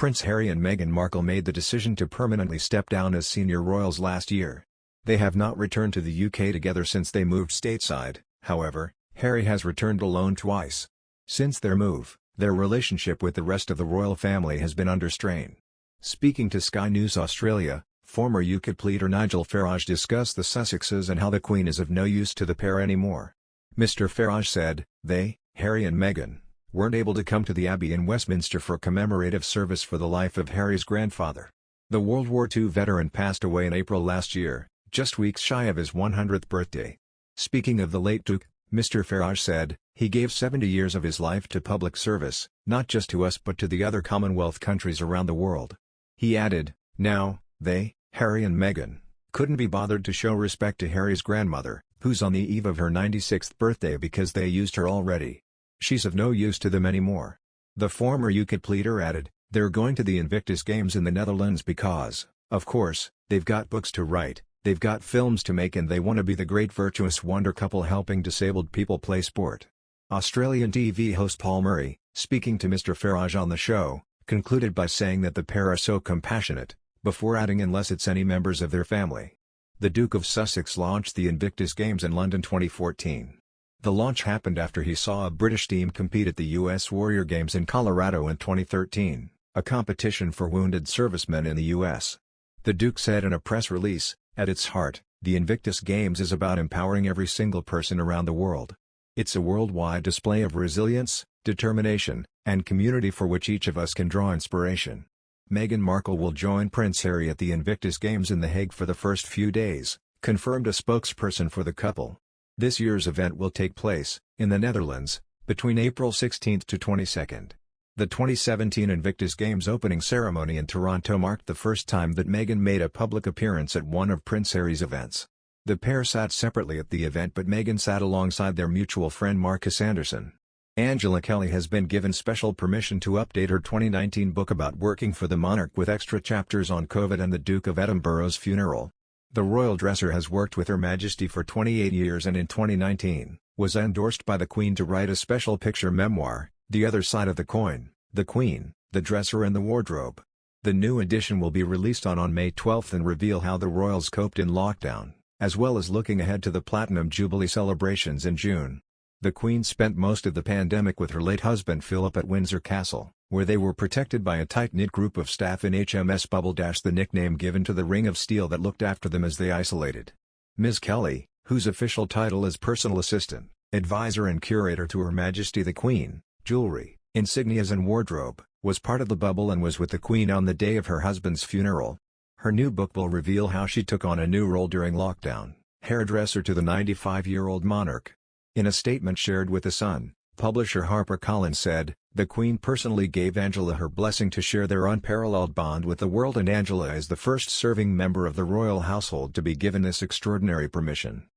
Prince Harry and Meghan Markle made the decision to permanently step down as senior royals last year. They have not returned to the UK together since they moved stateside. However, Harry has returned alone twice. Since their move, their relationship with the rest of the royal family has been under strain. Speaking to Sky News Australia, former UKIP leader Nigel Farage discussed the Sussexes and how the Queen is of no use to the pair anymore. Mr. Farage said, "They, Harry and Meghan, weren't able to come to the Abbey in Westminster for a commemorative service for the life of Harry's grandfather. The World War II veteran passed away in April last year, just weeks shy of his 100th birthday." Speaking of the late Duke, Mr. Farage said, "He gave 70 years of his life to public service, not just to us but to the other Commonwealth countries around the world." He added, "Now, they, Harry and Meghan, couldn't be bothered to show respect to Harry's grandmother, who's on the eve of her 96th birthday because they used her already. She's of no use to them anymore." The former UKIP leader added, "They're going to the Invictus Games in the Netherlands because, of course, they've got books to write, they've got films to make and they want to be the great virtuous wonder couple helping disabled people play sport." Australian TV host Paul Murray, speaking to Mr. Farage on the show, concluded by saying that the pair are so compassionate, before adding unless it's any members of their family. The Duke of Sussex launched the Invictus Games in London 2014. The launch happened after he saw a British team compete at the US Warrior Games in Colorado in 2013, a competition for wounded servicemen in the US. The Duke said in a press release, "At its heart, the Invictus Games is about empowering every single person around the world. It's a worldwide display of resilience, determination, and community for which each of us can draw inspiration." Meghan Markle will join Prince Harry at the Invictus Games in The Hague for the first few days, confirmed a spokesperson for the couple. This year's event will take place, in the Netherlands, between April 16 to 22. The 2017 Invictus Games opening ceremony in Toronto marked the first time that Meghan made a public appearance at one of Prince Harry's events. The pair sat separately at the event but Meghan sat alongside their mutual friend Marcus Anderson. Angela Kelly has been given special permission to update her 2019 book about working for the monarch with extra chapters on COVID and the Duke of Edinburgh's funeral. The royal dresser has worked with Her Majesty for 28 years and in 2019, was endorsed by the Queen to write a special picture memoir, The Other Side of the Coin, The Queen, the Dresser and the Wardrobe. The new edition will be released on May 12 and reveal how the royals coped in lockdown, as well as looking ahead to the Platinum Jubilee celebrations in June. The Queen spent most of the pandemic with her late husband Philip at Windsor Castle, where they were protected by a tight-knit group of staff in HMS Bubble – the nickname given to the Ring of Steel that looked after them as they isolated. Ms. Kelly, whose official title is Personal Assistant, Advisor and Curator to Her Majesty the Queen, Jewelry, Insignias and Wardrobe, was part of the bubble and was with the Queen on the day of her husband's funeral. Her new book will reveal how she took on a new role during lockdown, hairdresser to the 95-year-old monarch. In a statement shared with The Sun, publisher HarperCollins said, "The Queen personally gave Angela her blessing to share their unparalleled bond with the world and Angela is the first serving member of the royal household to be given this extraordinary permission."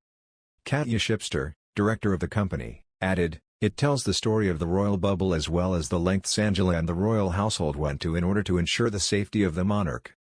Katya Shipster, director of the company, added, "It tells the story of the royal bubble as well as the lengths Angela and the royal household went to in order to ensure the safety of the monarch."